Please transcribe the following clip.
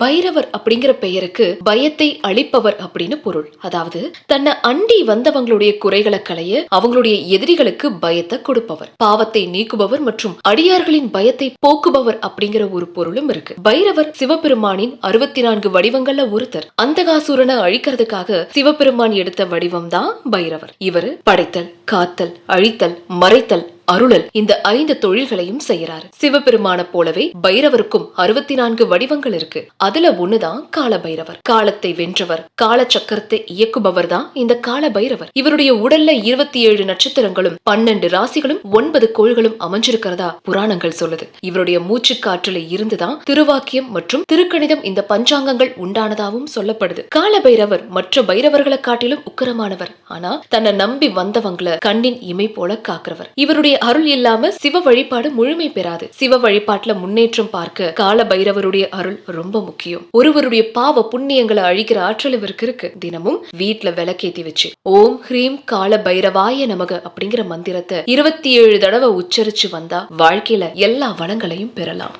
பைரவர் அப்படிங்கிற பெயருக்கு பயத்தை அளிப்பவர் அப்படின்னு பொருள். அதாவது தன்னை அண்டி வந்தவங்களுடைய குறைகளை களைய அவங்களுடைய எதிரிகளுக்கு பயத்தை கொடுப்பவர், பாவத்தை நீக்குபவர் மற்றும் அடியார்களின் பயத்தை போக்குபவர் அப்படிங்கிற ஒரு பொருளும் இருக்கு. பைரவர் சிவபெருமானின் 64 வடிவங்கள்ல ஒருத்தர். அந்தகாசுரனை அழிக்கிறதுக்காக சிவபெருமான் எடுத்த வடிவம் தான் பைரவர். இவர் படைத்தல், காத்தல், அழித்தல், மறைத்தல், அருளல் இந்த 5 தொழில்களையும் செய்யறாரு. சிவபெருமான போலவே பைரவருக்கும் 64 வடிவங்கள் இருக்கு. அதுல ஒண்ணுதான் கால பைரவர். காலத்தை வென்றவர், கால சக்கரத்தை இயக்குபவர் தான் இந்த கால பைரவர். இவருடைய உடல்ல 27 நட்சத்திரங்களும் 12 ராசிகளும் 9 கோள்களும் அமைஞ்சிருக்கிறதா புராணங்கள் சொல்லுது. இவருடைய மூச்சு காற்றில இருந்துதான் திருவாக்கியம் மற்றும் திருக்கணிதம் இந்த பஞ்சாங்கங்கள் உண்டானதாகவும் சொல்லப்படுது. கால பைரவர் மற்ற பைரவர்களை காட்டிலும் உக்கிரமானவர். ஆனா தன்னை நம்பி வந்தவங்களை கண்ணின் இமை போல காக்கிறவர். இவருடைய அருள் இல்லாம சிவ வழிபாடு முழுமை பெறாது. சிவ வழிபாட்டுல முன்னேற்றம் பார்க்க கால பைரவருடைய அருள் ரொம்ப முக்கியம். ஒருவருடைய பாவ புண்ணியங்களை அழிக்கிற ஆற்றல் இவருக்கு இருக்கு. தினமும் வீட்டுல விளக்கேத்தி வச்சு ஓம் ஹ்ரீம் கால பைரவாய நமக அப்படிங்கிற மந்திரத்தை 27 தடவை உச்சரிச்சு வந்தா வாழ்க்கையில எல்லா வளங்களையும் பெறலாம்.